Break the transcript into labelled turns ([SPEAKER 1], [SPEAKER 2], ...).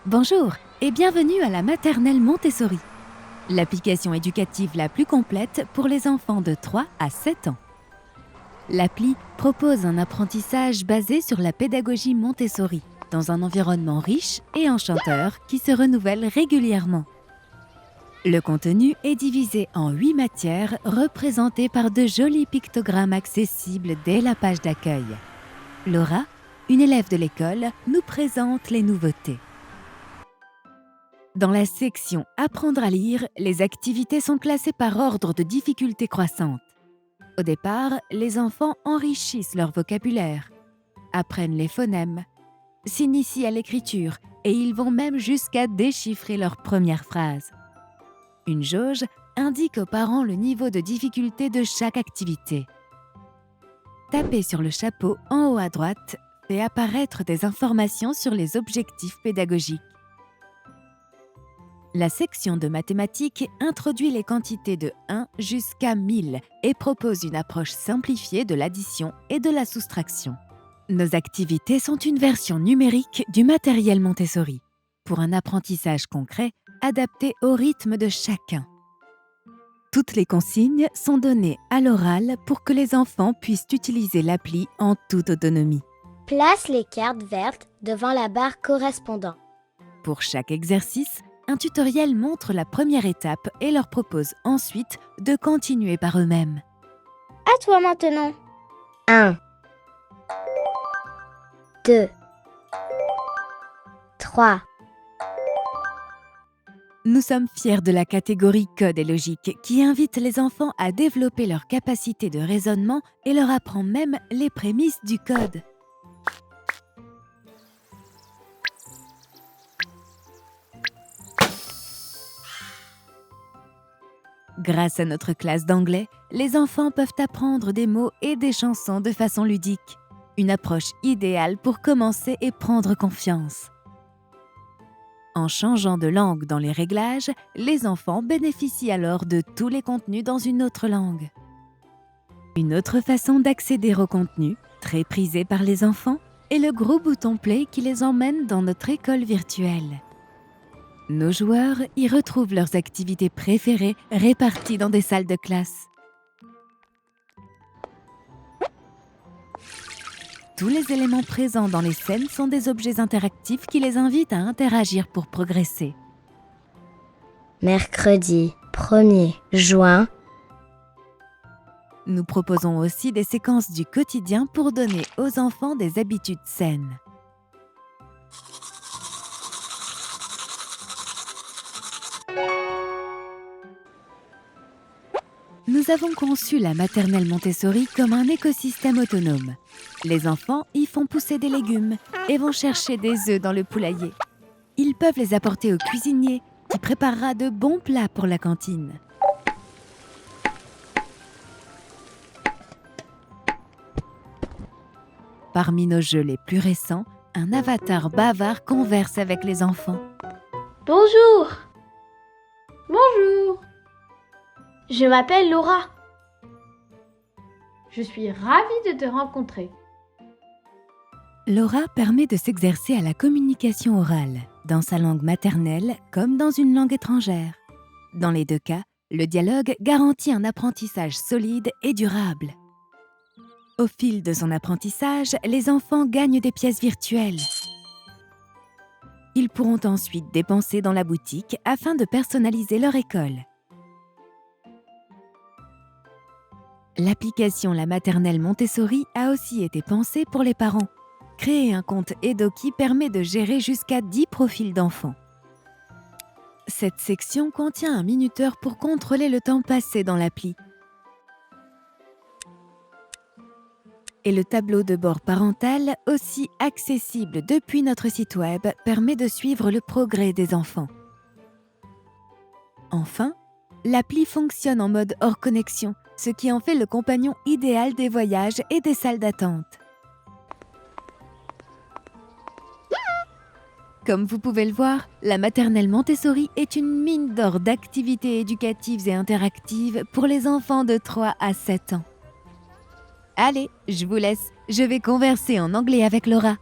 [SPEAKER 1] Bonjour et bienvenue à la maternelle Montessori, l'application éducative la plus complète pour les enfants de 3 à 7 ans. L'appli propose un apprentissage basé sur la pédagogie Montessori, dans un environnement riche et enchanteur qui se renouvelle régulièrement. Le contenu est divisé en 8 matières représentées par de jolis pictogrammes accessibles dès la page d'accueil. Laura, une élève de l'école, nous présente les nouveautés. Dans la section « Apprendre à lire », les activités sont classées par ordre de difficulté croissante. Au départ, les enfants enrichissent leur vocabulaire, apprennent les phonèmes, s'initient à l'écriture et ils vont même jusqu'à déchiffrer leurs premières phrases. Une jauge indique aux parents le niveau de difficulté de chaque activité. Taper sur le chapeau en haut à droite fait apparaître des informations sur les objectifs pédagogiques. La section de mathématiques introduit les quantités de 1 jusqu'à 1000 et propose une approche simplifiée de l'addition et de la soustraction. Nos activités sont une version numérique du matériel Montessori, pour un apprentissage concret adapté au rythme de chacun. Toutes les consignes sont données à l'oral pour que les enfants puissent utiliser l'appli en toute autonomie.
[SPEAKER 2] Place les cartes vertes devant la barre correspondante.
[SPEAKER 1] Pour chaque exercice, un tutoriel montre la première étape et leur propose ensuite de continuer par eux-mêmes.
[SPEAKER 2] À toi maintenant. 1 2 3
[SPEAKER 1] Nous sommes fiers de la catégorie code et logique qui invite les enfants à développer leur capacité de raisonnement et leur apprend même les prémices du code. Grâce à notre classe d'anglais, les enfants peuvent apprendre des mots et des chansons de façon ludique. Une approche idéale pour commencer et prendre confiance. En changeant de langue dans les réglages, les enfants bénéficient alors de tous les contenus dans une autre langue. Une autre façon d'accéder au contenu, très prisé par les enfants, est le gros bouton Play qui les emmène dans notre école virtuelle. Nos joueurs y retrouvent leurs activités préférées réparties dans des salles de classe. Tous les éléments présents dans les scènes sont des objets interactifs qui les invitent à interagir pour progresser.
[SPEAKER 2] Mercredi 1er juin.
[SPEAKER 1] Nous proposons aussi des séquences du quotidien pour donner aux enfants des habitudes saines. Nous avons conçu la maternelle Montessori comme un écosystème autonome. Les enfants y font pousser des légumes et vont chercher des œufs dans le poulailler. Ils peuvent les apporter au cuisinier qui préparera de bons plats pour la cantine. Parmi nos jeux les plus récents, un avatar bavard converse avec les enfants.
[SPEAKER 3] Bonjour. Bonjour. Je m'appelle Laura. Je suis ravie de te rencontrer.
[SPEAKER 1] Laura permet de s'exercer à la communication orale, dans sa langue maternelle comme dans une langue étrangère. Dans les deux cas, le dialogue garantit un apprentissage solide et durable. Au fil de son apprentissage, les enfants gagnent des pièces virtuelles. Ils pourront ensuite dépenser dans la boutique afin de personnaliser leur école. L'application La Maternelle Montessori a aussi été pensée pour les parents. Créer un compte Edoki permet de gérer jusqu'à 10 profils d'enfants. Cette section contient un minuteur pour contrôler le temps passé dans l'appli. Et le tableau de bord parental, aussi accessible depuis notre site web, permet de suivre le progrès des enfants. Enfin, l'appli fonctionne en mode hors connexion, ce qui en fait le compagnon idéal des voyages et des salles d'attente. Comme vous pouvez le voir, la maternelle Montessori est une mine d'or d'activités éducatives et interactives pour les enfants de 3 à 7 ans. Allez, je vous laisse, je vais converser en anglais avec Laura.